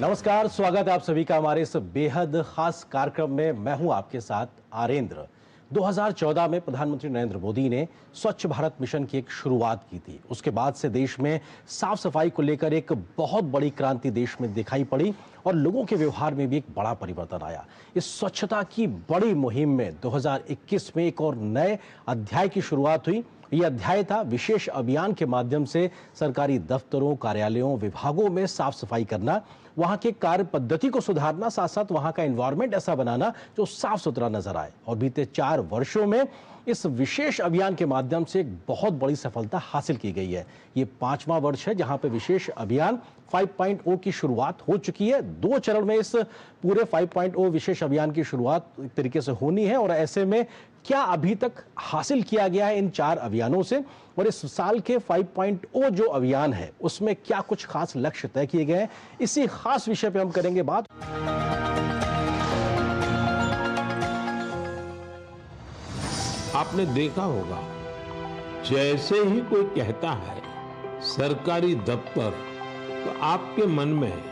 नमस्कार, स्वागत है आप सभी का हमारे इस बेहद खास कार्यक्रम में। मैं हूं आपके साथ आरेंद्र। 2014 में प्रधानमंत्री नरेंद्र मोदी ने स्वच्छ भारत मिशन की एक शुरुआत की थी। उसके बाद से देश में साफ सफाई को लेकर एक बहुत बड़ी क्रांति देश में दिखाई पड़ी और लोगों के व्यवहार में भी एक बड़ा परिवर्तन आया। इस स्वच्छता की बड़ी मुहिम में 2021 में एक और नए अध्याय की शुरुआत हुई। यह अध्याय था विशेष अभियान के माध्यम से सरकारी दफ्तरों, कार्यालयों, विभागों में साफ सफाई करना, वहां के कार्य पद्धति को सुधारना, साथ साथ वहां का एनवायरनमेंट ऐसा बनाना जो साफ सुथरा नजर आए। और बीते 4 वर्षों में इस विशेष अभियान के माध्यम से एक बहुत बड़ी सफलता हासिल की गई है। ये 5वां वर्ष है जहां पे विशेष अभियान 5.0 की शुरुआत हो चुकी है। 2 चरण में इस पूरे 5.0 विशेष अभियान की शुरुआत एक तरीके से होनी है। और ऐसे में क्या अभी तक हासिल किया गया है इन 4 अभियानों से, और इस साल के 5.0 जो अभियान है उसमें क्या कुछ खास लक्ष्य तय किए गए हैं, इसी खास विषय पे हम करेंगे बात। आपने देखा होगा, जैसे ही कोई कहता है सरकारी दफ्तर, तो आपके मन में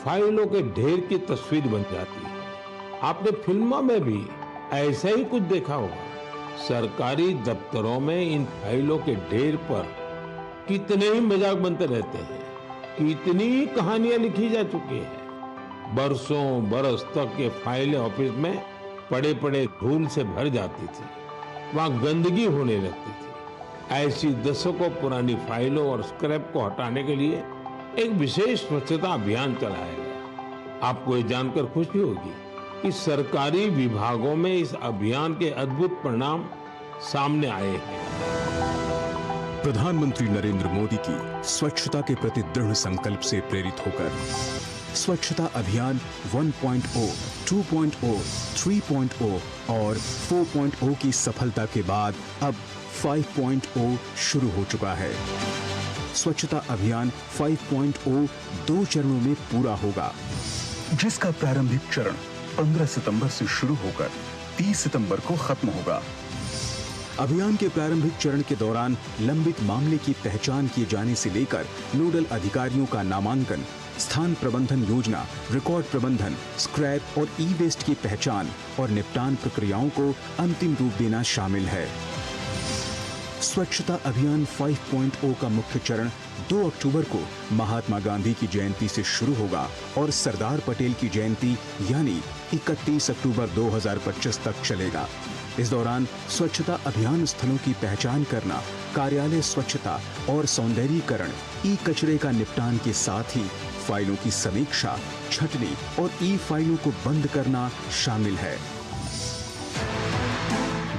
फाइलों के ढेर की तस्वीर बन जाती है। आपने फिल्मों में भी ऐसा ही कुछ देखा होगा। सरकारी दफ्तरों में इन फाइलों के ढेर पर कितने ही मजाक बनते रहते हैं, कितनी कहानियां लिखी जा चुकी है। बरसों बरस तक ये फाइलें ऑफिस में पड़े पड़े धूल से भर जाती थी, वहां गंदगी होने लगती थी। ऐसी दशकों पुरानी फाइलों और स्क्रैप को हटाने के लिए एक विशेष स्वच्छता अभियान चलाया गया। आपको ये जानकर खुशी होगी कि सरकारी विभागों में इस अभियान के अद्भुत परिणाम सामने आए हैं। प्रधानमंत्री नरेंद्र मोदी की स्वच्छता के प्रति दृढ़ संकल्प से प्रेरित होकर स्वच्छता अभियान 1.0, 2.0, 3.0 और 4.0 की सफलता के बाद अब 5.0 शुरू हो चुका है। स्वच्छता अभियान 5.0 2 चरणों में पूरा होगा, जिसका प्रारंभिक चरण 15 सितंबर से शुरू होकर 30 सितंबर को खत्म होगा। अभियान के प्रारंभिक चरण के दौरान लंबित मामले की पहचान किए जाने से लेकर नोडल अधिकारियों का नामांकन, स्थान प्रबंधन योजना, रिकॉर्ड प्रबंधन, स्क्रैप और ई वेस्ट की पहचान और निपटान प्रक्रियाओं को अंतिम रूप देना शामिल है। स्वच्छता अभियान 5.0 का मुख्य चरण 2 अक्टूबर को महात्मा गांधी की जयंती से शुरू होगा और सरदार पटेल की जयंती यानी 31 अक्टूबर 2025 तक चलेगा। इस दौरान स्वच्छता अभियान स्थलों की पहचान करना, कार्यालय स्वच्छता और सौंदर्यीकरण, ई कचरे का निपटान के साथ ही फाइलों की समीक्षा, छंटनी और ई फाइलों को बंद करना शामिल है।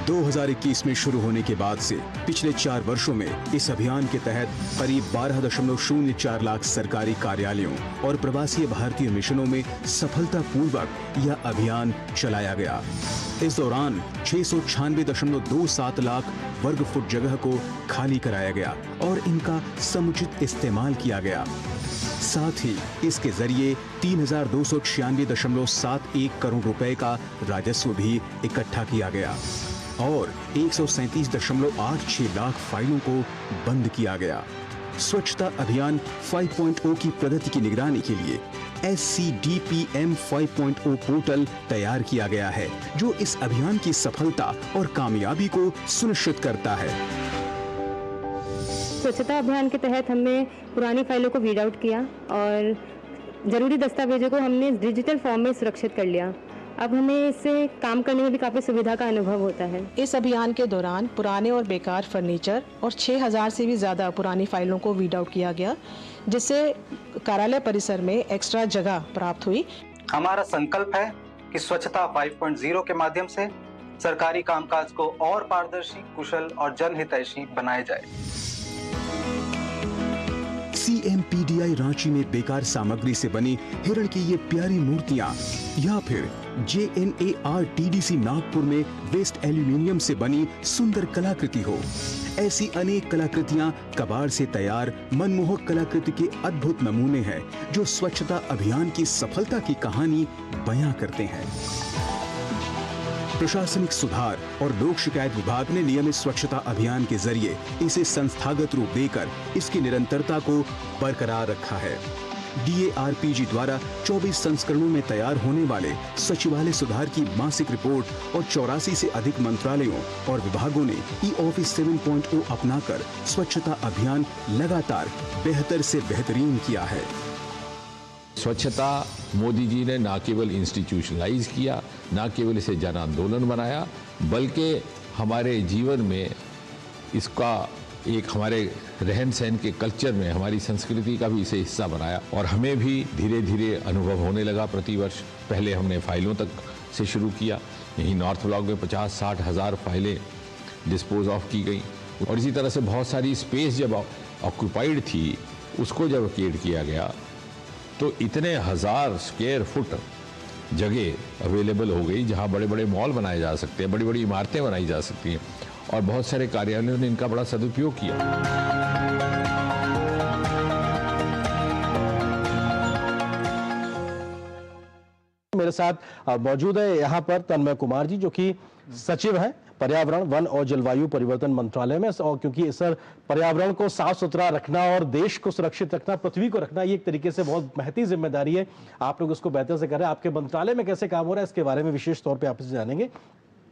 2021 में शुरू होने के बाद से पिछले 4 वर्षों में इस अभियान के तहत करीब 12.04 लाख सरकारी कार्यालयों और प्रवासी भारतीय मिशनों में सफलतापूर्वक यह अभियान चलाया गया। इस दौरान 696.27 लाख वर्ग फुट जगह को खाली कराया गया और इनका समुचित इस्तेमाल किया गया। साथ ही इसके जरिए 3296.71 करोड़ रुपए का राजस्व भी इकट्ठा किया गया और 137.86 लाख फाइलों को बंद किया गया। स्वच्छता अभियान 5.0 की प्रगति की निगरानी के लिए SCDPM 5.0 पोर्टल तैयार किया गया है, जो इस अभियान की सफलता और कामयाबी को सुनिश्चित करता है। स्वच्छता अभियान के तहत हमने पुरानी फाइलों को वीड आउट किया और ज़रूरी दस्तावेजों को हमने डिजिटल फॉर्म में सुरक्षित कर लिया। अब हमें इससे काम करने में भी काफ़ी सुविधा का अनुभव होता है। इस अभियान के दौरान पुराने और बेकार फर्नीचर और 6000 से भी ज़्यादा पुरानी फाइलों को वीड आउट किया गया, जिससे कार्यालय परिसर में एक्स्ट्रा जगह प्राप्त हुई। हमारा संकल्प है कि स्वच्छता 5.0 के माध्यम से सरकारी कामकाज को और पारदर्शी, कुशल और जनहितैषी बनाया जाए। CMPDI रांची में बेकार सामग्री से बनी हिरण की ये प्यारी मूर्तियां या फिर JNARTDC नागपुर में वेस्ट एल्यूमिनियम से बनी सुंदर कलाकृति हो, ऐसी अनेक कलाकृतियां कबाड़ से तैयार मनमोहक कलाकृति के अद्भुत नमूने हैं जो स्वच्छता अभियान की सफलता की कहानी बयां करते हैं। प्रशासनिक सुधार और लोक शिकायत विभाग ने नियमित स्वच्छता अभियान के जरिए इसे संस्थागत रूप देकर इसकी निरंतरता को बरकरार रखा है। DARPG द्वारा 24 संस्करणों में तैयार होने वाले सचिवालय सुधार की मासिक रिपोर्ट और 84 से अधिक मंत्रालयों और विभागों ने ई-ऑफिस 7.0 अपनाकर स्वच्छता अभियान लगातार बेहतर से बेहतरीन किया है। स्वच्छता मोदी जी ने ना केवल इंस्टीट्यूशनलाइज किया, ना केवल इसे जन आंदोलन बनाया, बल्कि हमारे जीवन में इसका एक हमारे रहन सहन के कल्चर में, हमारी संस्कृति का भी इसे हिस्सा बनाया। और हमें भी धीरे धीरे अनुभव होने लगा प्रतिवर्ष। पहले हमने फाइलों तक से शुरू किया, यहीं नॉर्थ ब्लॉक में 50-60 हज़ार फाइलें डिस्पोज ऑफ की गई। और इसी तरह से बहुत सारी स्पेस जब ऑक्यूपाइड थी, उसको जब वेकेट किया गया तो इतने हज़ार स्क्वायर फुट जगह अवेलेबल हो गई जहां बड़े बड़े मॉल बनाए जा सकते हैं, बड़ी बड़ी इमारतें बनाई जा सकती हैं। और बहुत सारे कार्यालयों ने इनका बड़ा सदुपयोग किया। मेरे साथ मौजूद है यहाँ पर तन्मय कुमार जी, जो कि सचिव हैं पर्यावरण, वन और जलवायु परिवर्तन मंत्रालय में। और क्योंकि सर, पर्यावरण को साफ सुथरा रखना और देश को सुरक्षित रखना, पृथ्वी को रखना, ये एक तरीके से बहुत महती जिम्मेदारी है। आप लोग उसको बेहतर से कर रहे हैं। आपके मंत्रालय में कैसे काम हो रहा है, इसके बारे में विशेष तौर पे आपसे जानेंगे।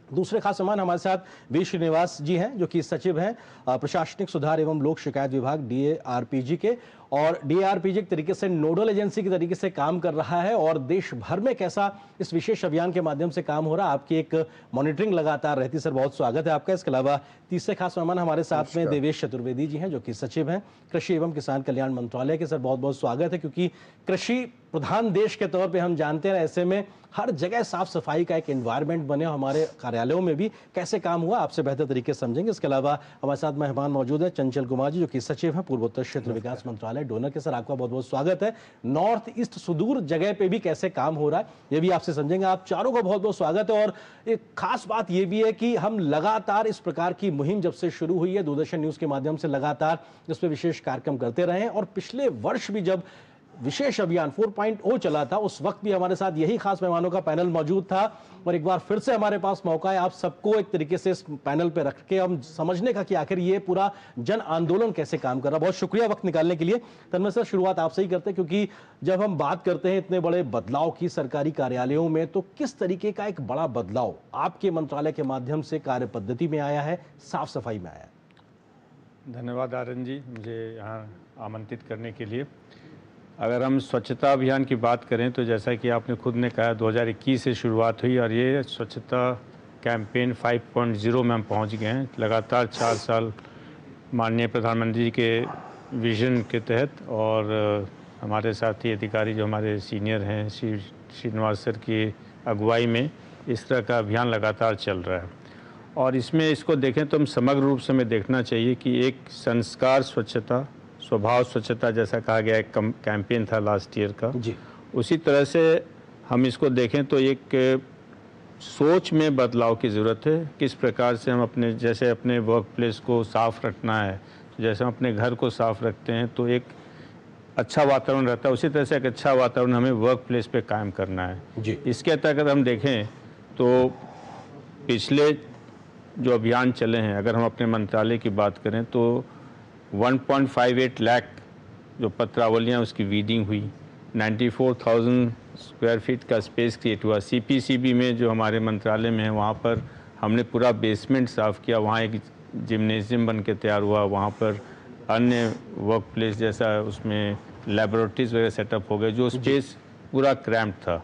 दूसरे खास मेहमान हमारे साथ वी श्रीनिवास जी हैं, जो कि सचिव हैं प्रशासनिक सुधार एवं लोक शिकायत विभाग DARPG के। और DARPG एक तरीके से नोडल एजेंसी के तरीके से काम कर रहा है और देश भर में कैसा इस विशेष अभियान के माध्यम से काम हो रहा है, आपकी एक मॉनिटरिंग लगातार रहती। सर, बहुत स्वागत है आपका। इसके अलावा तीसरे खास मेहमान हमारे साथ में देवेश चतुर्वेदी जी हैं, जो कि सचिव हैं कृषि एवं किसान कल्याण मंत्रालय के। सर, बहुत बहुत स्वागत है, क्योंकि कृषि प्रधान देश के तौर पे हम जानते हैं, ऐसे में हर जगह साफ सफाई का एक एनवायरनमेंट बने। हमारे कार्यालयों में भी कैसे काम हुआ, आपसे बेहतर तरीके से समझेंगे। इसके अलावा हमारे साथ मेहमान मौजूद है चंचल कुमार जी, जो कि सचिव हैं पूर्वोत्तर क्षेत्र विकास मंत्रालय डोनर के। सर, आपका बहुत बहुत स्वागत है। नॉर्थ ईस्ट सुदूर जगह पे भी कैसे काम हो रहा है, ये भी आपसे समझेंगे। आप चारों को बहुत बहुत स्वागत है। और एक खास बात ये भी है कि हम लगातार इस प्रकार की मुहिम जब से शुरू हुई है, दूरदर्शन न्यूज के माध्यम से लगातार इस पर विशेष कार्यक्रम करते रहे हैं। और पिछले वर्ष भी जब विशेष अभियान 4.0 चला था, उस वक्त भी हमारे साथ यही खास मेहमानों का पैनल मौजूद था। और एक बार फिर से हमारे पास मौका है आप सबको एक तरीके से इस पैनल पे रख के हम समझने का कि आखिर ये पूरा जन आंदोलन कैसे काम कर रहा है। बहुत शुक्रिया वक्त निकालने के लिए। तन्मय सर, शुरुआत आपसे ही करते हैं, क्योंकि जब हम बात करते हैं इतने बड़े बदलाव की सरकारी कार्यालयों में, तो किस तरीके का एक बड़ा बदलाव आपके मंत्रालय के माध्यम से कार्य पद्धति में आया है, साफ सफाई में आया है? धन्यवाद आर्यन जी, मुझे यहाँ आमंत्रित करने के लिए। अगर हम स्वच्छता अभियान की बात करें तो जैसा कि आपने खुद ने कहा, 2021 से शुरुआत हुई और ये स्वच्छता कैंपेन 5.0 में हम पहुंच गए हैं। लगातार 4 साल माननीय प्रधानमंत्री जी के विजन के तहत और हमारे साथी अधिकारी जो हमारे सीनियर हैं, श्रीनिवास सर की अगुवाई में इस तरह का अभियान लगातार चल रहा है। और इसमें इसको देखें तो हम समग्र रूप से हमें देखना चाहिए कि एक संस्कार स्वच्छता, स्वभाव स्वच्छता जैसा कहा गया एक कैंपेन था लास्ट ईयर का जी, उसी तरह से हम इसको देखें तो एक सोच में बदलाव की ज़रूरत है। किस प्रकार से हम अपने, जैसे अपने वर्क प्लेस को साफ़ रखना है, तो जैसे हम अपने घर को साफ़ रखते हैं तो एक अच्छा वातावरण रहता है, उसी तरह से एक अच्छा वातावरण हमें वर्क प्लेस पे कायम करना है जी। इसके तहत अगर हम देखें तो पिछले जो अभियान चले हैं, अगर हम अपने मंत्रालय की बात करें तो 1.58 लाख जो पत्रावलियाँ उसकी वीडिंग हुई, 94,000 स्क्वायर फीट का स्पेस क्रिएट हुआ। CPCB में जो हमारे मंत्रालय में है वहाँ पर हमने पूरा बेसमेंट साफ़ किया, वहाँ एक जिम्नेजियम बन के तैयार हुआ, वहाँ पर अन्य वर्क प्लेस जैसा उसमें लेबोरेटरीज वगैरह सेटअप हो गए, जो स्पेस पूरा क्रैम्प था।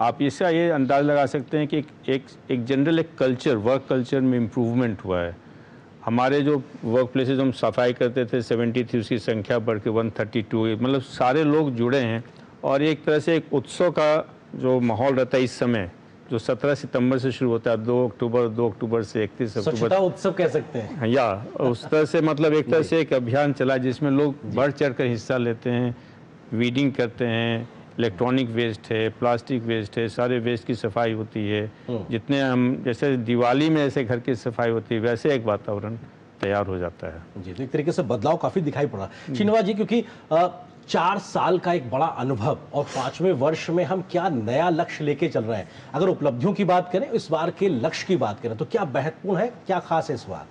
आप इसका ये अंदाज़ लगा सकते हैं कि एक जनरल एक कल्चर, वर्क कल्चर में इम्प्रूवमेंट हुआ है। हमारे जो वर्क प्लेसेस हम सफाई करते थे 73, उसकी संख्या बढ़ के 132, मतलब सारे लोग जुड़े हैं। और एक तरह से एक उत्सव का जो माहौल रहता है इस समय, जो 17 सितंबर से शुरू होता है, 2 अक्टूबर से 31 अक्टूबर, स्वच्छता उत्सव कह सकते हैं या उस तरह से, मतलब एक तरह से एक अभियान चला जिसमें लोग बढ़ चढ़ कर हिस्सा लेते हैं, वीडिंग करते हैं, इलेक्ट्रॉनिक वेस्ट है, प्लास्टिक वेस्ट है, सारे वेस्ट की सफाई होती है। जितने हम, जैसे दिवाली में ऐसे घर की सफाई होती है, वैसे एक वातावरण तैयार हो जाता है जी। तो एक तरीके से बदलाव काफी दिखाई पड़ा श्रीनिवास जी, क्योंकि 4 साल का एक बड़ा अनुभव और 5वें वर्ष में हम क्या नया लक्ष्य लेके चल रहे हैं। अगर उपलब्धियों की बात करें, इस बार के लक्ष्य की बात करें, तो क्या महत्वपूर्ण है, क्या खास है इस बार?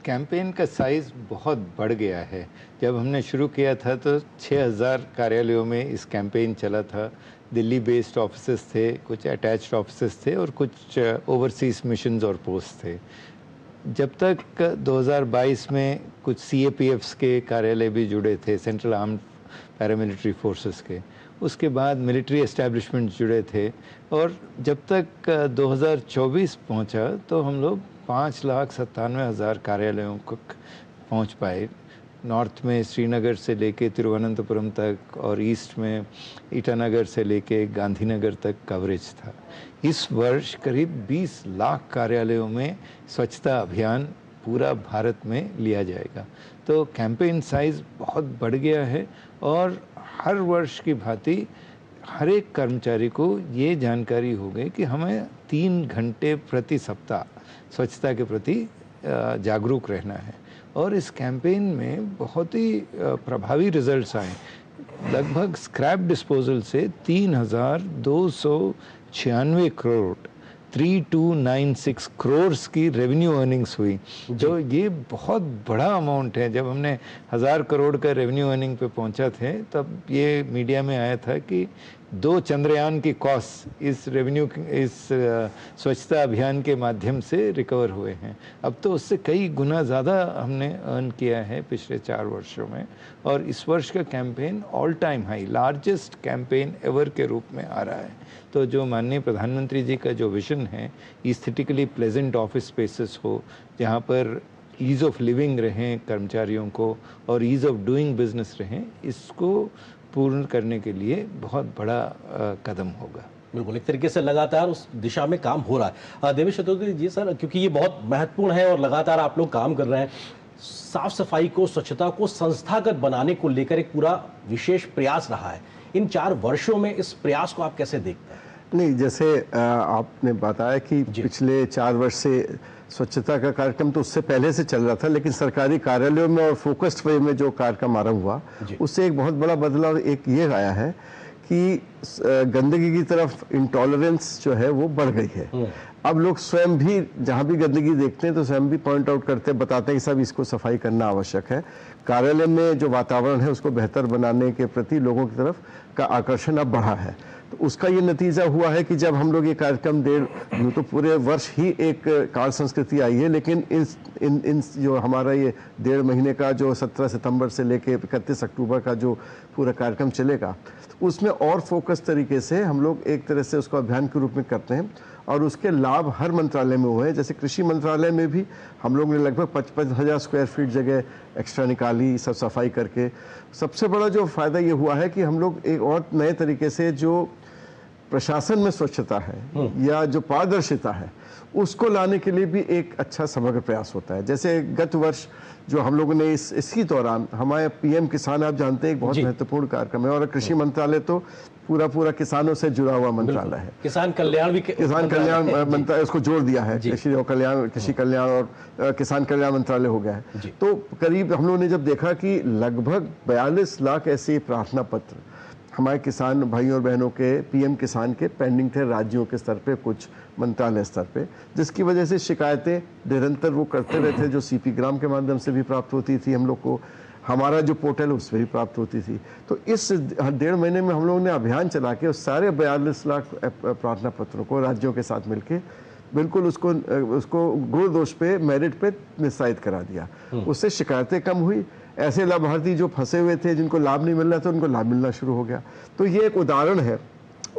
कैंपेन का साइज़ बहुत बढ़ गया है। जब हमने शुरू किया था तो 6000 कार्यालयों में इस कैंपेन चला था। दिल्ली बेस्ड ऑफिसेस थे, कुछ अटैच्ड ऑफिसेस थे और कुछ ओवरसीज मिशंस और पोस्ट थे। जब तक 2022 में कुछ CAPFs के कार्यालय भी जुड़े थे, सेंट्रल आर्म्ड पैरामिलिट्री फोर्सेस के, उसके बाद मिलिट्री एस्टैब्लिशमेंट जुड़े थे, और जब तक 2024 पहुंचा तो हम लोग 5,97,000 कार्यालयों को पहुंच पाए। नॉर्थ में श्रीनगर से लेके तिरुवनंतपुरम तक और ईस्ट में ईटानगर से लेके गांधीनगर तक कवरेज था। इस वर्ष करीब 20 लाख कार्यालयों में स्वच्छता अभियान पूरा भारत में लिया जाएगा। तो कैंपेन साइज़ बहुत बढ़ गया है और हर वर्ष की भांति हर एक कर्मचारी को ये जानकारी हो गई कि हमें 3 घंटे प्रति सप्ताह स्वच्छता के प्रति जागरूक रहना है। और इस कैंपेन में बहुत ही प्रभावी रिजल्ट्स आए। लगभग स्क्रैप डिस्पोजल से 3,296 करोड़ 3296 करोड़ की रेवेन्यू अर्निंग्स हुई, जो ये बहुत बड़ा अमाउंट है। जब हमने 1000 करोड़ का रेवेन्यू अर्निंग पे पहुंचा थे तब ये मीडिया में आया था कि 2 चंद्रयान की कॉस्ट इस स्वच्छता अभियान के माध्यम से रिकवर हुए हैं। अब तो उससे कई गुना ज़्यादा हमने अर्न किया है पिछले 4 वर्षों में, और इस वर्ष का campaign all time high, largest campaign ever के रूप में आ रहा है। तो जो माननीय प्रधानमंत्री जी का जो विजन है, एस्थेटिकली प्लेजेंट ऑफिस स्पेसेस हो, जहाँ पर ईज़ ऑफ लिविंग रहें कर्मचारियों को और ईज़ ऑफ डूइंग बिजनेस रहें, इसको पूर्ण करने के लिए बहुत बड़ा कदम होगा। बिल्कुल, एक तरीके से लगातार उस दिशा में काम हो रहा है। देवेश चतुर्वेदी जी सर, क्योंकि ये बहुत महत्वपूर्ण है और लगातार आप लोग काम कर रहे हैं, साफ सफाई को, स्वच्छता को संस्थागत बनाने को लेकर एक पूरा विशेष प्रयास रहा है। इन 4 वर्षों में इस प्रयास को आप कैसे देखते हैं? नहीं, जैसे आपने बताया कि पिछले 4 वर्ष से स्वच्छता का कार्यक्रम तो उससे पहले से चल रहा था, लेकिन सरकारी कार्यालयों में और फोकस्ड वे में जो कार्यक्रम आरंभ हुआ उससे एक बहुत बड़ा बदलाव एक ये आया है कि गंदगी की तरफ इंटॉलरेंस जो है वो बढ़ गई है। अब लोग स्वयं भी जहाँ भी गंदगी देखते हैं तो स्वयं भी पॉइंट आउट करते हैं, बताते हैं कि सब इसको सफाई करना आवश्यक है। कार्यालय में जो वातावरण है उसको बेहतर बनाने के प्रति लोगों की तरफ का आकर्षण अब बढ़ा है। तो उसका ये नतीजा हुआ है कि जब हम लोग ये कार्यक्रम तो पूरे वर्ष ही एक कार्य संस्कृति आई है, लेकिन इन जो हमारा ये 1.5 महीने का जो 17 सितंबर से लेके 31 अक्टूबर का जो पूरा कार्यक्रम चलेगा, तो उसमें और फोकस तरीके से हम लोग एक तरह से उसको अभियान के रूप में करते हैं और उसके लाभ हर मंत्रालय में हुए हैं। जैसे कृषि मंत्रालय में भी हम लोग ने लगभग 55,000 स्क्वायर फीट जगह एक्स्ट्रा निकाली सब सफाई करके। सबसे बड़ा जो फ़ायदा ये हुआ है कि हम लोग एक और नए तरीके से जो प्रशासन में स्वच्छता है या जो पारदर्शिता है उसको लाने के लिए भी एक अच्छा समग्र प्रयास होता है। जैसे गत वर्ष जो हम लोगों ने इसी दौरान हमारे PM किसान, आप जानते हैं, एक बहुत महत्वपूर्ण कार्यक्रम है और कृषि मंत्रालय तो पूरा किसानों से जुड़ा हुआ मंत्रालय है। किसान कल्याण मंत्रालय उसको जोड़ दिया है, कृषि कल्याण और किसान कल्याण मंत्रालय हो गया है। तो करीब हम लोगों ने जब देखा कि लगभग 42 लाख ऐसे प्रार्थना पत्र हमारे किसान भाइयों और बहनों के PM किसान के पेंडिंग थे राज्यों के स्तर पे, कुछ मंत्रालय स्तर पे, जिसकी वजह से शिकायतें निरंतर वो करते रहते, जो CP ग्राम के माध्यम से भी प्राप्त होती थी हम लोग को, हमारा जो पोर्टल है उसमें भी प्राप्त होती थी। तो इस 1.5 महीने में हम लोगों ने अभियान चला के उस सारे 42 लाख प्रार्थना पत्रों को राज्यों के साथ मिलके बिल्कुल उसको गुण दोष पे, मेरिट पे निस्तारित करा दिया। उससे शिकायतें कम हुई, ऐसे लाभार्थी जो फंसे हुए थे जिनको लाभ नहीं मिल रहा था उनको लाभ मिलना शुरू हो गया। तो ये एक उदाहरण है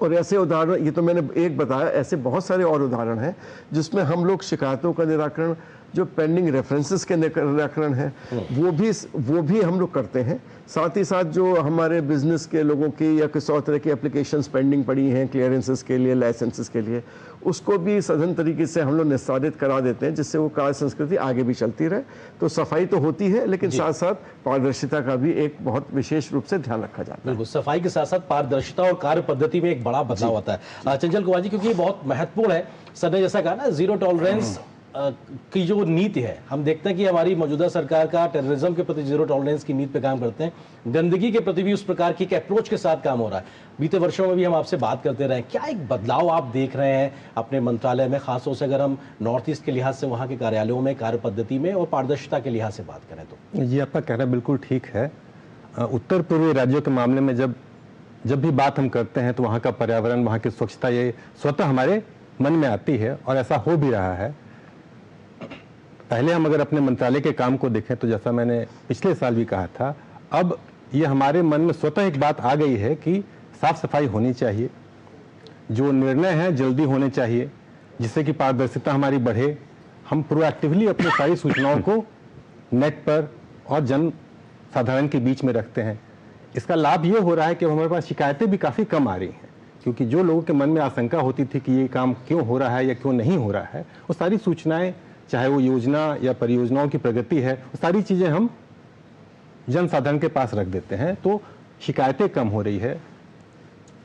और ऐसे उदाहरण, ये तो मैंने एक बताया, ऐसे बहुत सारे और उदाहरण हैं जिसमें हम लोग शिकायतों का निराकरण, जो पेंडिंग रेफरेंसेस के निराकरण है वो भी हम लोग करते हैं। साथ ही साथ जो हमारे बिजनेस के लोगों की या किसी और तरह की एप्लीकेशंस पेंडिंग पड़ी हैं क्लियरेंसेस के लिए, लाइसेंसेस के लिए, उसको भी सघन तरीके से हम लोग निस्तारित करा देते हैं, जिससे वो कार्य संस्कृति आगे भी चलती रहे। तो सफाई तो होती है, लेकिन साथ साथ पारदर्शिता का भी एक बहुत विशेष रूप से ध्यान रखा जाता है। बिल्कुल, सफाई के साथ साथ पारदर्शिता और कार्य पद्धति में एक बड़ा बदलाव होता है। चंचल कुमार जी, क्योंकि ये बहुत महत्वपूर्ण है, सर ने जैसा कहा ना, जीरो टॉलरेंस की जो नीति है, हम देखते हैं कि हमारी मौजूदा सरकार का टेररिज्म के प्रति जीरो टॉलरेंस की नीति पे काम करते हैं, गंदगी के प्रति भी उस प्रकार की एक अप्रोच के साथ काम हो रहा है। बीते वर्षों में भी हम आपसे बात करते रहे, क्या एक बदलाव आप देख रहे हैं अपने मंत्रालय में, खासतौर से अगर हम नॉर्थ ईस्ट के लिहाज से वहाँ के कार्यालयों में कार्य पद्धति में और पारदर्शिता के लिहाज से बात करें तो? ये आपका कहना बिल्कुल ठीक है। उत्तर पूर्वी राज्यों के मामले में जब भी बात हम करते हैं तो वहाँ का पर्यावरण, वहाँ की स्वच्छता ये स्वतः हमारे मन में आती है और ऐसा हो भी रहा है। पहले हम अगर अपने मंत्रालय के काम को देखें तो जैसा मैंने पिछले साल भी कहा था, अब ये हमारे मन में स्वतः एक बात आ गई है कि साफ सफाई होनी चाहिए, जो निर्णय हैं जल्दी होने चाहिए, जिससे कि पारदर्शिता हमारी बढ़े। हम प्रोएक्टिवली अपनी सारी सूचनाओं को नेट पर और जन साधारण के बीच में रखते हैं। इसका लाभ ये हो रहा है कि हमारे पास शिकायतें भी काफ़ी कम आ रही हैं, क्योंकि जो लोगों के मन में आशंका होती थी कि ये काम क्यों हो रहा है या क्यों नहीं हो रहा है, वो सारी सूचनाएं, चाहे वो योजना या परियोजनाओं की प्रगति है, वो सारी चीज़ें हम जन साधारण के पास रख देते हैं। तो शिकायतें कम हो रही है,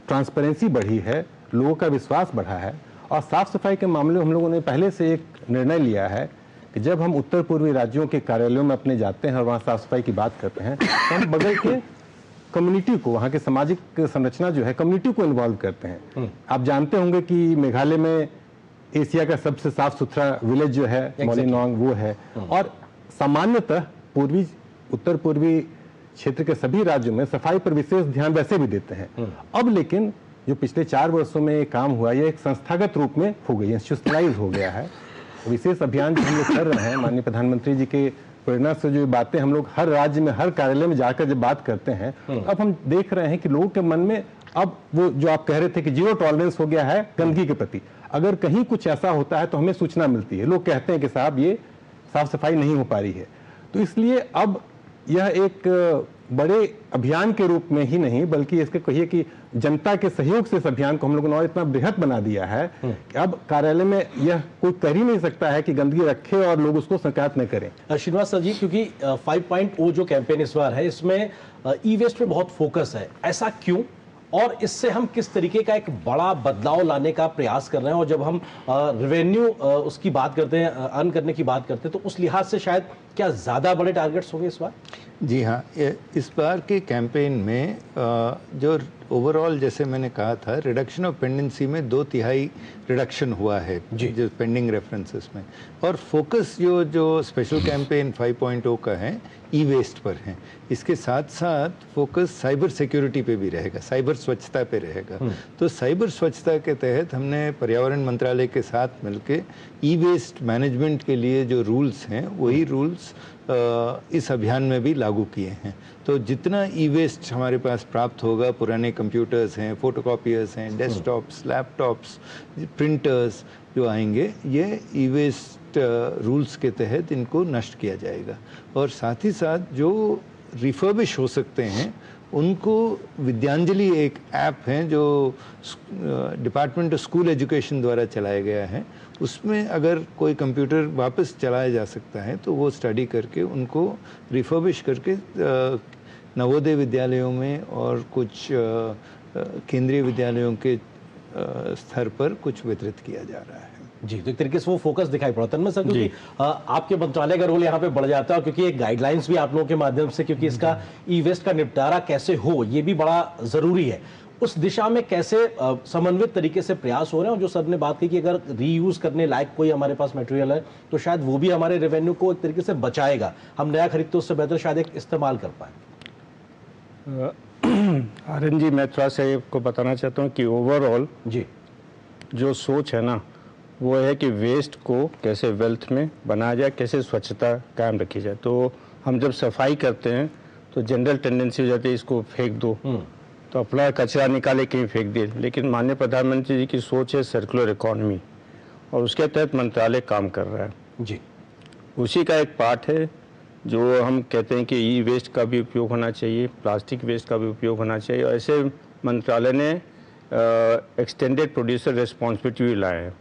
ट्रांसपेरेंसी बढ़ी है, लोगों का विश्वास बढ़ा है। और साफ सफाई के मामले में हम लोगों ने पहले से एक निर्णय लिया है कि जब हम उत्तर पूर्वी राज्यों के कार्यालयों में अपने जाते हैं और वहाँ साफ सफाई की बात करते हैं तो हम बगल के कम्युनिटी को, वहाँ के सामाजिक संरचना जो है, कम्युनिटी को इन्वॉल्व करते हैं। आप जानते होंगे कि मेघालय में एशिया का सबसे साफ सुथरा विलेज जो है मोलिनोंग, वो है। और सामान्यतः उत्तर पूर्वी क्षेत्र के सभी राज्यों में सफाई पर विशेष ध्यान वैसे भी देते हैं। अब लेकिन जो पिछले 4 वर्षों में ये काम हुआ, ये एक संस्थागत रूप में हो गई, इंस्टीट्यूशनलाइज हो गया है। विशेष अभियान जो हम लोग कर रहे हैं, माननीय प्रधानमंत्री जी के प्रेरणा से जो बातें हम लोग हर राज्य में, हर कार्यालय में जाकर जब बात करते हैं, अब हम देख रहे हैं कि लोगों के मन में अब वो जो आप कह रहे थे कि जीरो टॉलरेंस हो गया है गंदगी के प्रति। अगर कहीं कुछ ऐसा होता है तो हमें सूचना मिलती है, लोग कहते हैं कि साहब ये साफ सफाई नहीं हो पा रही है। तो इसलिए अब यह एक बड़े अभियान के रूप में ही नहीं, बल्कि इसके कहिए कि जनता के सहयोग से इस अभियान को हम लोगों ने और इतना बृहत बना दिया है कि अब कार्यालय में यह कोई कर ही नहीं सकता है कि गंदगी रखे और लोग उसको शिकायत न करें। श्रीनिवास सर जी, क्योंकि 5.0 जो कैंपेन इस बार है, इसमें ई वेस्ट पे बहुत फोकस है, ऐसा क्यों और इससे हम किस तरीके का एक बड़ा बदलाव लाने का प्रयास कर रहे हैं? और जब हम रेवेन्यू उसकी बात करते हैं, अर्न करने की बात करते हैं, तो उस लिहाज से शायद क्या ज़्यादा बड़े टारगेट्स होंगे इस बार? जी हाँ, इस बार के कैंपेन में जो ओवरऑल, जैसे मैंने कहा था, रिडक्शन ऑफ पेंडेंसी में 2/3 रिडक्शन हुआ है जो पेंडिंग रेफरेंसेस में। और फोकस जो स्पेशल कैंपेन 5.0 का है, ई वेस्ट पर है। इसके साथ साथ फोकस साइबर सिक्योरिटी पे भी रहेगा, साइबर स्वच्छता पे रहेगा। तो साइबर स्वच्छता के तहत हमने पर्यावरण मंत्रालय के साथ मिलके ई वेस्ट मैनेजमेंट के लिए जो रूल्स हैं, वही रूल्स इस अभियान में भी लागू किए हैं। तो जितना ई वेस्ट हमारे पास प्राप्त होगा, पुराने कंप्यूटर्स हैं, फोटोकॉपियर्स हैं, डेस्कटॉप्स, लैपटॉप्स, प्रिंटर्स जो आएंगे, ये ई वेस्ट रूल्स के तहत इनको नष्ट किया जाएगा। और साथ ही साथ जो रिफर्बिश हो सकते हैं, उनको विद्यांजलि एक ऐप है जो डिपार्टमेंट ऑफ स्कूल एजुकेशन द्वारा चलाया गया है। उसमें अगर कोई कंप्यूटर वापस चलाया जा सकता है तो वो स्टडी करके उनको रिफर्बिश करके नवोदय विद्यालयों में और कुछ केंद्रीय विद्यालयों के स्तर पर कुछ वितरित किया जा रहा है। जी, तो एक तरीके से वो फोकस दिखाई पड़ा तन्मय सर, क्योंकि आपके मंत्रालय का रोल यहाँ पे बढ़ जाता है, क्योंकि एक गाइडलाइंस भी आप लोगों के माध्यम से, क्योंकि इसका ई वेस्ट का निपटारा कैसे हो, ये भी बड़ा जरूरी है। उस दिशा में कैसे समन्वित तरीके से प्रयास हो रहे हैं? और जो सर ने बात की कि अगर रीयूज करने लायक कोई हमारे पास मटेरियल है तो शायद वो भी हमारे रेवेन्यू को एक तरीके से बचाएगा, हम नया खरीद तो उससे बेहतर शायद एक इस्तेमाल कर पाए। आर्यन जी, मैं थोड़ा सा आपको बताना चाहता हूँ कि ओवरऑल जी जो सोच है ना, वो है कि वेस्ट को कैसे वेल्थ में बनाया जाए, कैसे स्वच्छता कायम रखी जाए। तो हम जब सफाई करते हैं तो जनरल टेंडेंसी हो जाती है इसको फेंक दो, तो अपना कचरा निकाले कहीं फेंक दिए। लेकिन माननीय प्रधानमंत्री जी की सोच है सर्कुलर इकोनॉमी, और उसके तहत मंत्रालय काम कर रहा है जी। उसी का एक पार्ट है जो हम कहते हैं कि ई वेस्ट का भी उपयोग होना चाहिए, प्लास्टिक वेस्ट का भी उपयोग होना चाहिए। और ऐसे मंत्रालय ने एक्सटेंडेड प्रोड्यूसर रिस्पॉन्सिबिलिटी भी लाया है।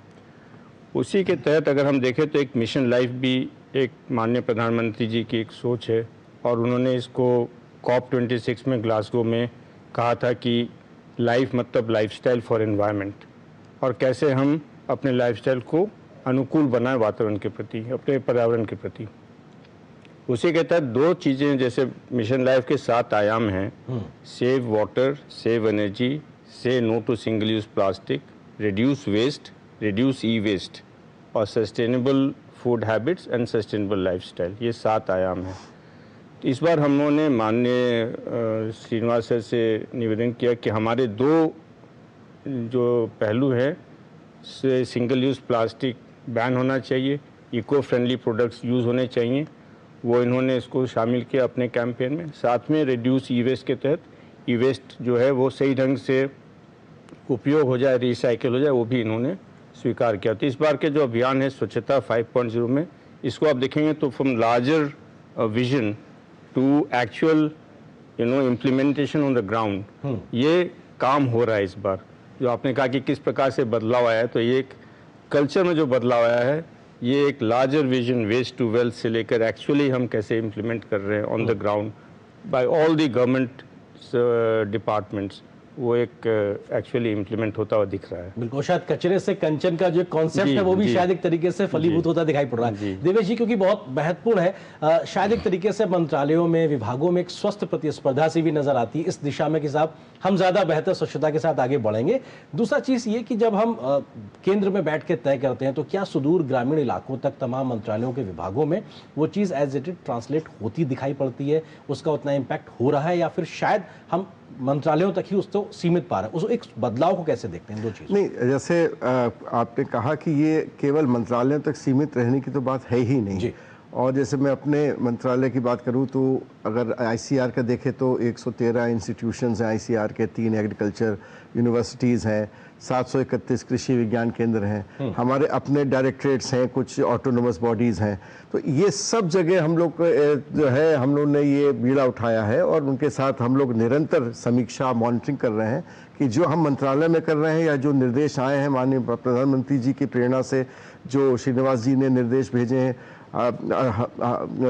उसी के तहत अगर हम देखें तो एक मिशन लाइफ भी एक माननीय प्रधानमंत्री जी की एक सोच है, और उन्होंने इसको COP26 में ग्लासगो में कहा था कि लाइफ मतलब लाइफस्टाइल फॉर एनवायरनमेंट, और कैसे हम अपने लाइफस्टाइल को अनुकूल बनाए वातावरण के प्रति, अपने पर्यावरण के प्रति। उसी के तहत 2 चीज़ें जैसे मिशन लाइफ के 7 आयाम हैं, save water, save energy, say no to single use plastic, reduce waste, reduce E waste और sustainable food habits and sustainable lifestyle, ये 7 आयाम हैं। तो इस बार हम लोगों ने माननीय श्रीनिवास सर से निवेदन किया कि हमारे 2 जो पहलू है, सिंगल यूज़ प्लास्टिक बैन होना चाहिए, इको फ्रेंडली प्रोडक्ट्स यूज़ होने चाहिए, वो इन्होंने इसको शामिल किया अपने कैंपेन में। साथ में रिड्यूस ई वेस्ट के तहत ई वेस्ट जो है वो सही ढंग से उपयोग हो जाए, रिसाइकिल हो जाए, वो भी इन्होंने स्वीकार किया। तो इस बार के जो अभियान है स्वच्छता 5.0 में, इसको आप देखेंगे तो from larger vision to actual implementation on the ground, ये काम हो रहा है इस बार। जो आपने कहा कि किस प्रकार से बदलाव आया है, तो ये एक कल्चर में जो बदलाव आया है, ये एक larger vision waste to wealth से लेकर एक्चुअली हम कैसे इम्प्लीमेंट कर रहे हैं on the ground by all the government departments, वो एक एक्चुअली इम्प्लीमेंट होता हुआ दिख रहा है। बिल्कुल, शायद कचरे से कंचन का जो कॉन्सेप्ट है वो भी शायद एक तरीके से फलीभूत होता दिखाई पड़ रहा है। देवेश जी, क्योंकि बहुत महत्वपूर्ण है, शायद एक तरीके से मंत्रालयों में, विभागों में एक स्वस्थ प्रतिस्पर्धा सी भी नजर आती है इस दिशा में कि साहब हम ज्यादा बेहतर स्वच्छता के साथ आगे बढ़ेंगे। दूसरा चीज ये कि जब हम केंद्र में बैठ के तय करते हैं तो क्या सुदूर ग्रामीण इलाकों तक तमाम मंत्रालयों के विभागों में वो चीज एज इट इज ट्रांसलेट होती दिखाई पड़ती है, उसका उतना इम्पैक्ट हो रहा है, या फिर शायद हम मंत्रालयों तक ही उसको सीमित पा रहे हैं? उस एक बदलाव को कैसे देखते हैं? 2 चीज़। नहीं, जैसे आपने कहा कि ये केवल मंत्रालयों तक सीमित रहने की तो बात है ही नहीं जी। और जैसे मैं अपने मंत्रालय की बात करूं तो अगर आईसीआर का देखें तो 113 इंस्टीट्यूशंस हैं आईसीआर के, 3 एग्रीकल्चर यूनिवर्सिटीज़ हैं, 731 कृषि विज्ञान केंद्र हैं, हमारे अपने डायरेक्टरेट्स हैं, कुछ ऑटोनोमस बॉडीज़ हैं। तो ये सब जगह हम लोग जो है, हम लोग ने ये बीड़ा उठाया है और उनके साथ हम लोग निरंतर समीक्षा, मॉनिटरिंग कर रहे हैं कि जो हम मंत्रालय में कर रहे हैं या जो निर्देश आए हैं माननीय प्रधानमंत्री जी की प्रेरणा से, जो श्रीनिवास जी ने निर्देश भेजे हैं,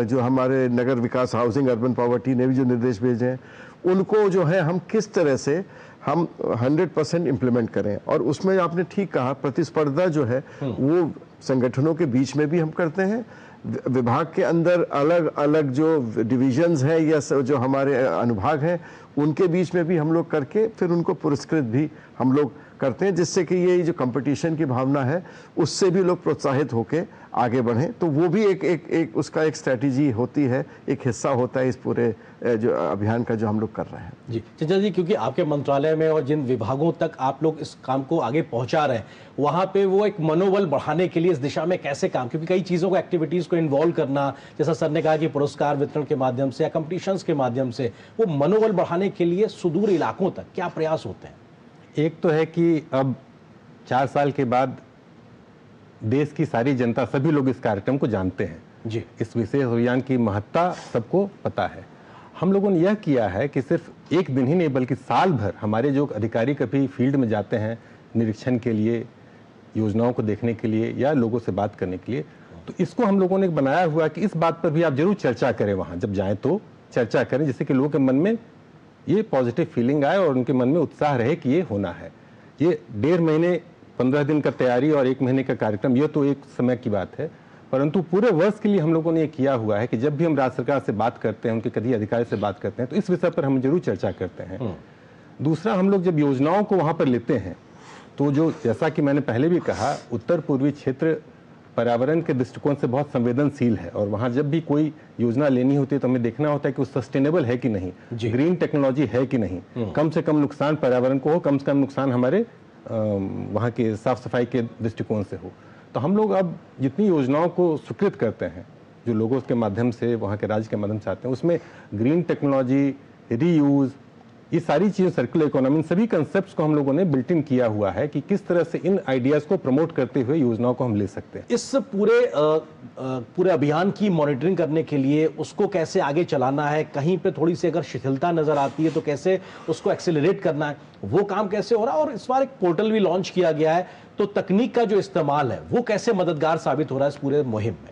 जो हमारे नगर विकास, हाउसिंग, अर्बन पॉवर्टी ने भी जो निर्देश भेजे हैं, उनको जो है हम किस तरह से हम 100% इम्प्लीमेंट करें। और उसमें आपने ठीक कहा, प्रतिस्पर्धा जो है वो संगठनों के बीच में भी हम करते हैं, विभाग के अंदर अलग अलग जो डिविजन्स हैं या जो हमारे अनुभाग हैं उनके बीच में भी हम लोग करके फिर उनको पुरस्कृत भी हम लोग करते हैं, जिससे कि ये जो कंपटीशन की भावना है उससे भी लोग प्रोत्साहित होकर आगे बढ़ें। तो वो भी एक उसका एक स्ट्रैटेजी होती है, एक हिस्सा होता है इस पूरे जो अभियान का जो हम लोग कर रहे हैं। जी चंचल जी, क्योंकि आपके मंत्रालय में और जिन विभागों तक आप लोग इस काम को आगे पहुंचा रहे हैं, वहां पे वो एक मनोबल बढ़ाने के लिए इस दिशा में कैसे काम, क्योंकि कई चीज़ों को, एक्टिविटीज़ को इन्वॉल्व करना, जैसा सर ने कहा कि पुरस्कार वितरण के माध्यम से या कॉम्पिटिशन्स के माध्यम से, वो मनोबल बढ़ाने के लिए सुदूर इलाकों तक क्या प्रयास होते हैं? एक तो है कि अब 4 साल के बाद देश की सारी जनता, सभी लोग इस कार्यक्रम को जानते हैं जी। इस विशेष अभियान की महत्ता सबको पता है। हम लोगों ने यह किया है कि सिर्फ एक दिन ही नहीं बल्कि साल भर हमारे जो अधिकारी कभी फील्ड में जाते हैं निरीक्षण के लिए, योजनाओं को देखने के लिए या लोगों से बात करने के लिए, तो इसको हम लोगों ने बनाया हुआ कि इस बात पर भी आप जरूर चर्चा करें, वहाँ जब जाएँ तो चर्चा करें, जिससे कि लोगों के मन में ये पॉजिटिव फीलिंग आए और उनके मन में उत्साह रहे कि ये होना है। ये 1.5 महीने 15 दिन का तैयारी और 1 महीने का कार्यक्रम, ये तो एक समय की बात है, परंतु पूरे वर्ष के लिए हम लोगों ने ये किया हुआ है कि जब भी हम राज्य सरकार से बात करते हैं, उनके कभी अधिकारी से बात करते हैं, तो इस विषय पर हम जरूर चर्चा करते हैं। दूसरा, हम लोग जब योजनाओं को वहाँ पर लेते हैं तो जो, जैसा कि मैंने पहले भी कहा, उत्तर पूर्वी क्षेत्र पर्यावरण के दृष्टिकोण से बहुत संवेदनशील है और वहाँ जब भी कोई योजना लेनी होती है तो हमें देखना होता है कि वो सस्टेनेबल है कि नहीं, ग्रीन टेक्नोलॉजी है कि नहीं, कम से कम नुकसान पर्यावरण को हो, कम से कम नुकसान हमारे वहाँ के साफ सफाई के दृष्टिकोण से हो। तो हम लोग अब जितनी योजनाओं को स्वीकृत करते हैं, जो लोगों के माध्यम से, वहाँ के राज्य के माध्यम से आते हैं, उसमें ग्रीन टेक्नोलॉजी, रीयूज, ये सारी चीज़ें, सर्कुलर इकोनॉमी, सभी कंसेप्ट्स को हम लोगों ने बिल्ट इन किया हुआ है कि किस तरह से इन आइडियाज़ को प्रमोट करते हुए योजनाओं को हम ले सकते हैं। इस पूरे अभियान की मॉनिटरिंग करने के लिए उसको कैसे आगे चलाना है, कहीं पे थोड़ी सी अगर शिथिलता नजर आती है तो कैसे उसको एक्सेलरेट करना है, वो काम कैसे हो रहा है? और इस बार एक पोर्टल भी लॉन्च किया गया है, तो तकनीक का जो इस्तेमाल है वो कैसे मददगार साबित हो रहा है इस पूरे मुहिम में?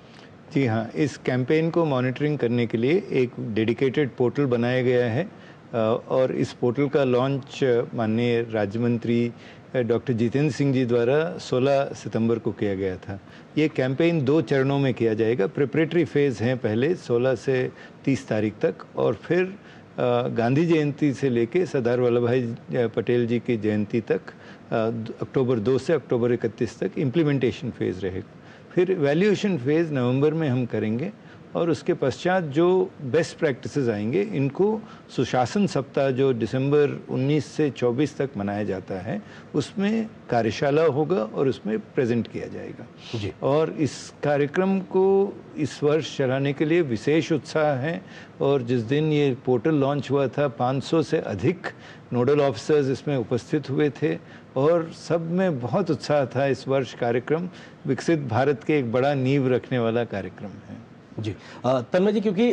जी हाँ, इस कैंपेन को मॉनिटरिंग करने के लिए एक डेडिकेटेड पोर्टल बनाया गया है और इस पोर्टल का लॉन्च माननीय राज्य मंत्री डॉक्टर जितेंद्र सिंह जी द्वारा 16 सितंबर को किया गया था। ये कैंपेन 2 चरणों में किया जाएगा। प्रिपरेटरी फेज़ हैं पहले 16 से 30 तारीख तक, और फिर गांधी जयंती से लेके सरदार वल्लभ भाई पटेल जी की जयंती तक अक्टूबर 2 से अक्टूबर 31 तक इम्प्लीमेंटेशन फेज़ रहेगा। फिर वैल्यूएशन फेज़ नवंबर में हम करेंगे, और उसके पश्चात जो बेस्ट प्रैक्टिसेस आएंगे इनको सुशासन सप्ताह जो दिसंबर 19 से 24 तक मनाया जाता है उसमें कार्यशाला होगा और उसमें प्रेजेंट किया जाएगा जी। और इस कार्यक्रम को इस वर्ष चलाने के लिए विशेष उत्साह है, और जिस दिन ये पोर्टल लॉन्च हुआ था 500 से अधिक नोडल ऑफिसर्स इसमें उपस्थित हुए थे, और सब में बहुत उत्साह था। इस वर्ष कार्यक्रम विकसित भारत के एक बड़ा नींव रखने वाला कार्यक्रम है जी। तन्मय जी, क्योंकि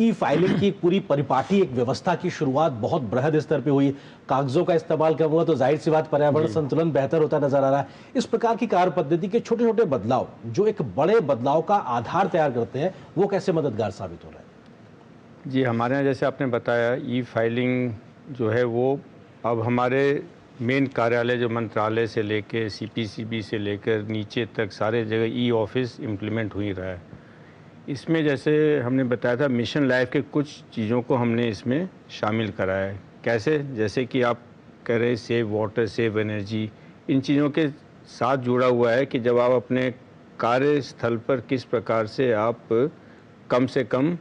ई फाइलिंग की पूरी परिपाटी एक व्यवस्था की शुरुआत बहुत बृहद स्तर पे हुई, कागजों का इस्तेमाल कम हुआ तो जाहिर सी बात पर्यावरण संतुलन बेहतर होता नजर आ रहा है। इस प्रकार की कार्य पद्धति के छोटे छोटे बदलाव जो एक बड़े बदलाव का आधार तैयार करते हैं, वो कैसे मददगार साबित हो रहा है? जी, हमारे यहाँ जैसे आपने बताया ई फाइलिंग जो है वो अब हमारे मेन कार्यालय जो मंत्रालय से लेकर CPCB से लेकर नीचे तक सारे जगह ई ऑफिस इम्प्लीमेंट हो ही रहा है। इसमें जैसे हमने बताया था मिशन लाइफ के कुछ चीज़ों को हमने इसमें शामिल करा है। कैसे? जैसे कि आप कह रहे हैं सेव वाटर, सेव एनर्जी, इन चीज़ों के साथ जुड़ा हुआ है कि जब आप अपने कार्यस्थल पर किस प्रकार से आप कम से कम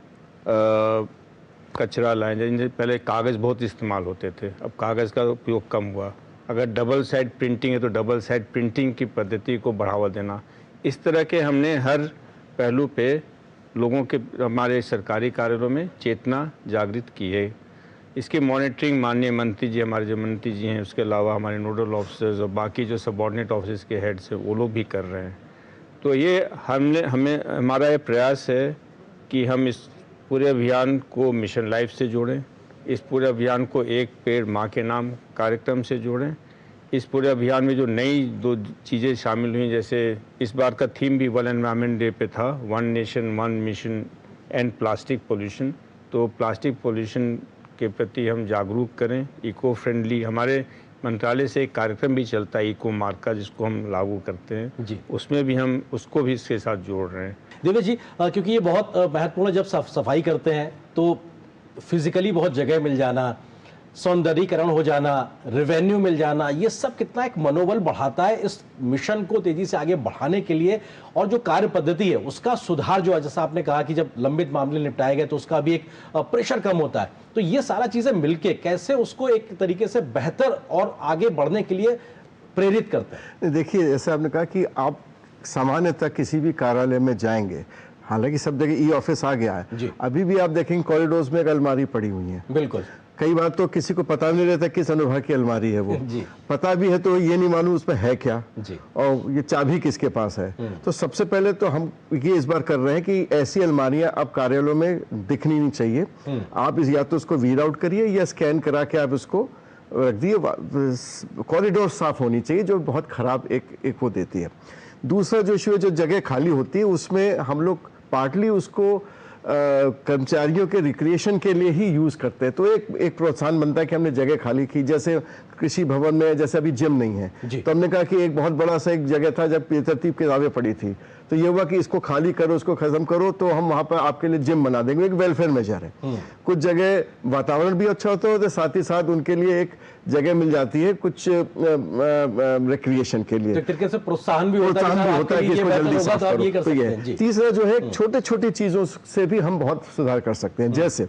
कचरा लाएं। जैसे पहले कागज़ बहुत इस्तेमाल होते थे, अब कागज़ का उपयोग कम हुआ। अगर डबल साइड प्रिंटिंग है तो डबल साइड प्रिंटिंग की पद्धति को बढ़ावा देना। इस तरह के हमने हर पहलू पे लोगों के हमारे सरकारी कार्यालयों में चेतना जागृत की है। इसकी मॉनिटरिंग माननीय मंत्री जी, हमारे जो मंत्री जी हैं, उसके अलावा हमारे नोडल ऑफिसर्स और बाकी जो सबऑर्डिनेट ऑफिस के हेड्स हैं वो लोग भी कर रहे हैं। तो ये हमारा ये प्रयास है कि हम इस पूरे अभियान को मिशन लाइफ से जोड़ें, इस पूरे अभियान को एक पेड़ माँ के नाम कार्यक्रम से जोड़ें। इस पूरे अभियान में जो नई 2 चीज़ें शामिल हुई, जैसे इस बार का थीम भी वर्ल्ड एनवायरनमेंट डे पे था, 1 nation 1 mission and plastic pollution. तो प्लास्टिक पोल्यूशन के प्रति हम जागरूक करें, इको फ्रेंडली। हमारे मंत्रालय से एक कार्यक्रम भी चलता है इको मार्का, जिसको हम लागू करते हैं जी। उसमें भी हम उसको भी इसके साथ जोड़ रहे हैं। दिव्य जी, क्योंकि ये बहुत महत्वपूर्ण है, जब सफाई करते हैं तो फिजिकली बहुत जगह मिल जाना, सौंदर्यीकरण हो जाना, रेवेन्यू मिल जाना, ये सब कितना एक मनोबल बढ़ाता है इस मिशन को तेजी से आगे बढ़ाने के लिए। और जो कार्य पद्धति है उसका सुधार जो है, जैसा आपने कहा कि जब लंबित मामले निपटाए गए तो उसका भी एक प्रेशर कम होता है। तो ये सारा चीजें मिलके कैसे उसको एक तरीके से बेहतर और आगे बढ़ने के लिए प्रेरित करते हैं? देखिए, जैसे आपने कहा कि आप सामान्यतः किसी भी कार्यालय में जाएंगे, हालांकि सब जगह ई ऑफिस आ गया है, अभी भी आप देखेंगे कॉरिडोर्स में एक अलमारी पड़ी हुई है। बिल्कुल, कई बार तो किसी को पता नहीं रहता किस अनुभाग की अलमारी है वो पता भी है तो ये नहीं मालूम उसमें है क्या जी। और ये चाबी किसके पास है। तो सबसे पहले तो हम ये इस बार कर रहे हैं कि ऐसी अलमारियां अब कार्यालयों में दिखनी नहीं चाहिए। आप या तो उसको वीड आउट करिए या स्कैन करा के आप उसको रख दिए। कॉरिडोर साफ होनी चाहिए, जो बहुत खराब एक वो देती है। दूसरा जो इशू है, जो जगह खाली होती है उसमें हम लोग पार्टली उसको कर्मचारियों के रिक्रिएशन के लिए ही यूज करते हैं। तो एक प्रोत्साहन बनता है कि हमने जगह खाली की। जैसे कृषि भवन में जैसे अभी जिम नहीं है, तो हमने कहा कि एक बहुत बड़ा सा एक जगह था जब तरतीब किताबें पड़ी थी, तो ये हुआ कि इसको खाली करो, इसको खत्म करो, तो हम वहाँ पर आपके लिए जिम बना देंगे। एक वेलफेयर मेजर है। कुछ जगह वातावरण भी अच्छा होता है तो साथ ही साथ उनके लिए एक जगह मिल जाती है कुछ रिक्रिएशन के लिए, एक तरीके से प्रोत्साहन भी होता है कि इसको जल्दी साफ करो। तो ये तीसरा जो है, छोटे छोटे चीजों से भी हम बहुत सुधार कर सकते हैं। जैसे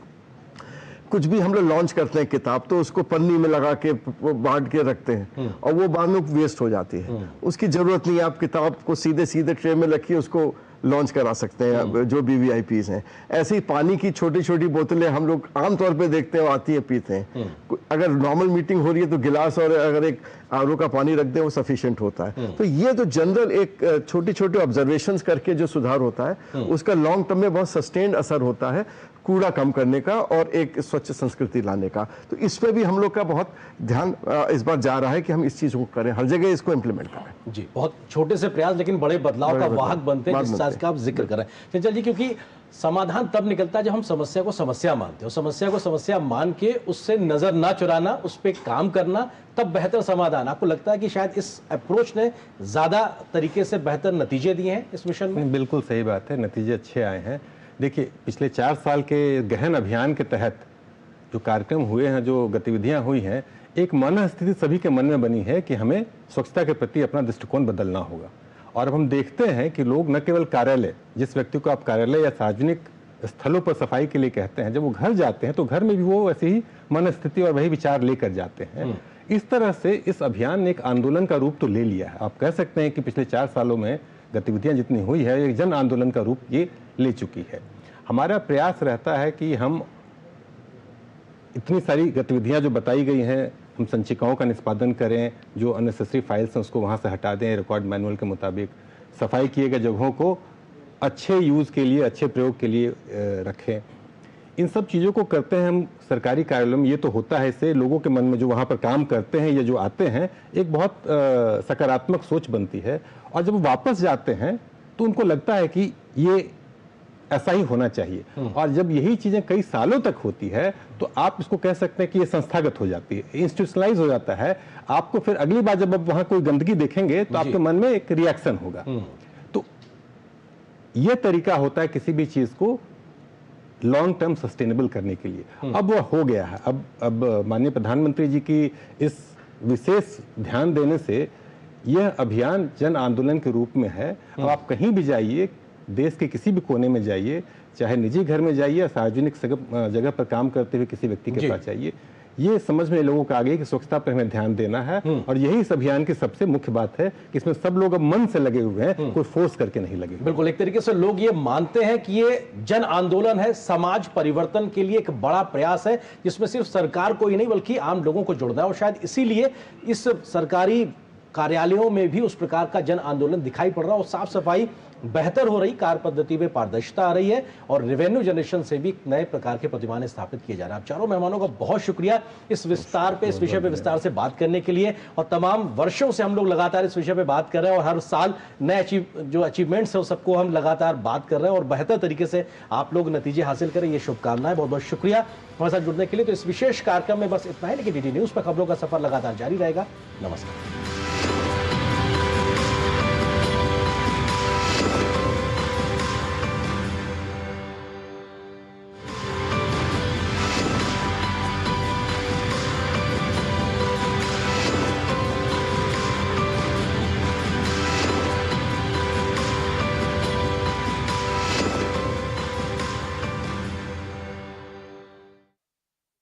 कुछ भी हम लोग लॉन्च करते हैं किताब, तो उसको पन्नी में लगा के बांट के रखते हैं और वो बाद में वेस्ट हो जाती है। उसकी जरूरत नहीं है, आप किताब को सीधे सीधे ट्रे में रखिए, उसको लॉन्च करा सकते हैं जो भी VIPs हैं। ऐसे ही पानी की छोटी छोटी बोतलें हम लोग आमतौर पे देखते हैं, आती है, पीते हैं। अगर नॉर्मल मीटिंग हो रही है तो गिलास और अगर एक RO का पानी रख दें वो सफिशिएंट होता है। तो ये तो जनरल एक छोटी छोटी ऑब्जर्वेशंस करके जो सुधार होता है उसका लॉन्ग टर्म में बहुत सस्टेन्ड असर होता है कूड़ा कम करने का और एक स्वच्छ संस्कृति लाने का। तो इस पे भी हम लोग का बहुत ध्यान इस बार जा रहा है कि हम इस चीज को करें, हर जगह इसको इम्प्लीमेंट करें। जी, बहुत छोटे से प्रयास लेकिन बड़े बदलाव का वाहक बनते हैं, जिस प्रयास का आप जिक्र कर रहे हैं चंचल जी, क्योंकि समाधान तब निकलता है जब हम समस्या को समस्या मानते हो, समस्या को समस्या मान के उससे नजर ना चुराना, उस पर काम करना, तब बेहतर समाधान। आपको लगता है कि शायद इस अप्रोच ने ज्यादा तरीके से बेहतर नतीजे दिए हैं इस मिशन में? बिल्कुल सही बात है, नतीजे अच्छे आए हैं। देखिए, पिछले 4 साल के गहन अभियान के तहत जो कार्यक्रम हुए हैं, जो गतिविधियां हुई हैं, एक मन स्थिति सभी के मन में बनी है कि हमें स्वच्छता के प्रति अपना दृष्टिकोण बदलना होगा। और अब हम देखते हैं कि लोग न केवल कार्यालय, जिस व्यक्ति को आप कार्यालय या सार्वजनिक स्थलों पर सफाई के लिए कहते हैं, जब वो घर जाते हैं तो घर में भी वो वैसे ही मन स्थिति और वही विचार लेकर जाते हैं। इस तरह से इस अभियान ने एक आंदोलन का रूप तो ले लिया है। आप कह सकते हैं कि पिछले 4 सालों में गतिविधियां जितनी हुई है, एक जन आंदोलन का रूप ये ले चुकी है। हमारा प्रयास रहता है कि हम इतनी सारी गतिविधियां जो बताई गई हैं, हम संचिकाओं का निष्पादन करें, जो अननेसेसरी फाइल्स हैं उसको वहाँ से हटा दें, रिकॉर्ड मैनुअल के मुताबिक सफाई किए गए जगहों को अच्छे यूज़ के लिए, अच्छे प्रयोग के लिए रखें। इन सब चीज़ों को करते हैं हम सरकारी कार्यालयों में। ये तो होता है, इससे लोगों के मन में जो वहाँ पर काम करते हैं या जो आते हैं, एक बहुत सकारात्मक सोच बनती है। और जब वापस जाते हैं तो उनको लगता है कि ये ऐसा ही होना चाहिए। और जब यही चीजें कई सालों तक होती है तो आप इसको कह सकते हैं कि ये संस्थागत हो जाती है, इंस्टीट्यूशनलाइज हो जाता है। आपको फिर अगली बार जब आप वहां कोई गंदगी देखेंगे तो आपके मन में एक रिएक्शन होगा। तो ये तरीका होता है किसी भी चीज को लॉन्ग टर्म सस्टेनेबल करने के लिए। अब वह हो गया है। अब माननीय प्रधानमंत्री जी की इस विशेष ध्यान देने से यह अभियान जन आंदोलन के रूप में है। अब आप कहीं भी जाइए, देश के किसी भी कोने में जाइए, चाहे निजी घर में जाइए या सार्वजनिक जगह पर काम करते हुए किसी व्यक्ति के पास जाइए, ये समझ में लोगों को आ गई कि स्वच्छता पर हमें ध्यान देना है। और यही इस अभियान की सबसे मुख्य बात है कि इसमें सब लोग अब मन से लगे हुए हैं, कोई फोर्स करके नहीं लगे। बिल्कुल, एक तरीके से लोग ये मानते हैं कि ये जन आंदोलन है, समाज परिवर्तन के लिए एक बड़ा प्रयास है, जिसमें सिर्फ सरकार को ही नहीं बल्कि आम लोगों को जोड़ना है। और शायद इसीलिए इस सरकारी कार्यालयों में भी उस प्रकार का जन आंदोलन दिखाई पड़ रहा है और साफ सफाई बेहतर हो रही, कार्य पद्धति में पारदर्शिता आ रही है और रेवेन्यू जनरेशन से भी नए प्रकार के प्रतिमान स्थापित किए जा रहे हैं। आप चारों मेहमानों का बहुत शुक्रिया इस विस्तार पे, इस विषय पे विस्तार से बात करने के लिए। और तमाम वर्षों से हम लोग लगातार इस विषय पे बात कर रहे हैं और हर साल नए जो अचीवमेंट्स है सबको हम लगातार बात कर रहे हैं और बेहतर तरीके से आप लोग नतीजे हासिल करें, ये शुभकामनाएं। बहुत बहुत शुक्रिया हमारे साथ जुड़ने के लिए। तो इस विशेष कार्यक्रम में बस इतना ही, लेकिन डीडी न्यूज पर खबरों का सफर लगातार जारी रहेगा। नमस्कार।